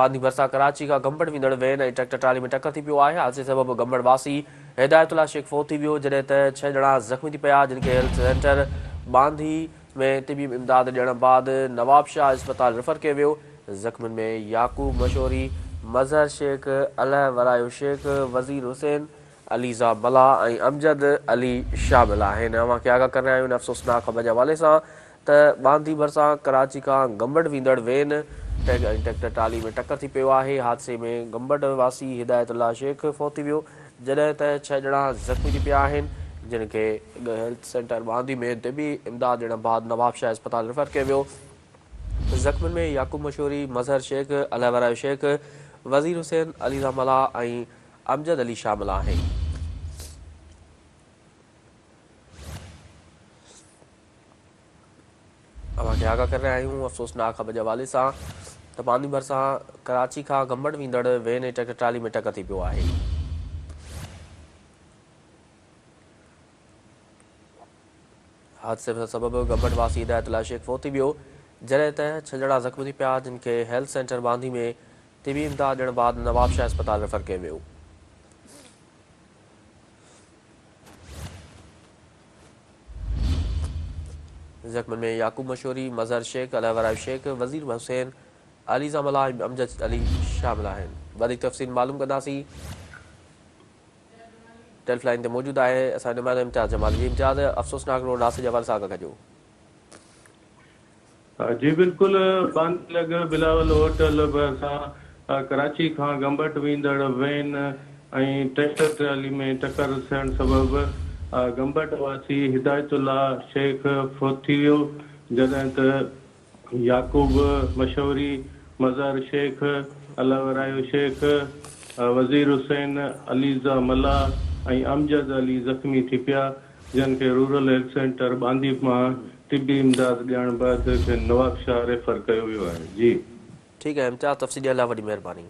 बांदी भरसा कराची का गंबड़ वेंदड़ वैन ऐं ट्रैक्टर ट्राली में टक्कर थी पियो आहे। हादसे सबबि गंबड़ वासी हिदायतुल्ला शेख फोत थी वियो, जॾहिं त 6 ॼणा ज़ख़्मी थी पिया, जिन खे हेल्थ सेंटर बांदी में तबीब इमदाद ॾियण बाद नवाब शाह अस्पताल रेफर कयो वियो। ज़ख़्मियुनि में याकूब मशोरी, मज़हर शेख, अलह वरायो शेख, वज़ीर हुसैन, अलीज़ा मला ऐं अमजद अली शामिल आहिनि। अवांखे आगाह करे आहियूं अफ़सोसनाक ख़बर जे हवाले सां त बांदी भरसां कराची खां गंबड़ वेंदड़ वैन ट्रैक्टर ट्राली में टक्कर थी पियो आहे। हादसे में गंबड़ वासी हिदायतुल्ला शेख फोत थी वियो, जॾहिं त 6 ॼणा ज़ख़्मी थी पिया आहिनि, जिन खे हेल्थ सेंटर बांदी में तबी इमदाद ॾियण बाद नवाब शाह अस्पताल रेफर कयो वियो। ज़ख़्मियुनि में याकूब मशहूरी, मज़हर शेख, अलह वरायो शेख, वज़ीर हुसैन, अलीज़ा मला ऐं अमजद अली शामिल आहिनि। अवांखे आगाह करे रहिया आहियूं अफ़सोसनाक ख़बर जे हवाले सां त बांदी भरसां कराची खां गंबड़ वेंदड़ वैन ऐं ट्रैक्टर ट्राली में टक्कर थी पियो आहे। हादसे सबबि गंबड़ वासी हिदायतुल्ला शेख फोत थी वियो, जॾहिं त 6 ॼणा ज़ख़्मी थी पिया, जिन खे हेल्थ सेंटर बांदी में तबी इमदाद ॾियण बाद नवाब शाह अस्पताल रेफर कयो वियो। ज़ख़्मियुनि में याकूब मशहूरी, मज़हर शेख, अलह वरायो शेख, वज़ीर हुसैन, अलीज़ा मला ऐं अमजद अली शामिल आहिनि। वधीक तफ़सील मालूम कंदासीं। टेलीफलाइन ते मौजूदु आहे असांजो नुमाइंदो इम्तियाज़ जमाल। जी इम्तियाज़, अफ़सोसनाक रोड हादसे जे हवाले सां आगाह कजो। जी बिल्कुल, बांदी लॻ बिलावल होटल भरिसां कराची खां गंबड़ वेंदड़ वैन ऐं ट्रैक्टर ट्राली में टक्कर थियण सबबि गंबड़ वासी हिदायतुल्ला शेख फोत थी वियो, जॾहिं त याकूब मशहूरी, मज़हर शेख, अलह वरायो शेख, वज़ीर हुसैन, अलीज़ा मला ऐं अमजद अली ज़ख़्मी थी पिया, जिन खे रूरल हेल्थ सेंटर बांदी मां तिबी इमदाद ॾियण बाद नवाब शाह रेफर कयो वियो आहे। जी ठीकु आहे इम्तियाज़, तफ़सील लाइ वॾी महिरबानी।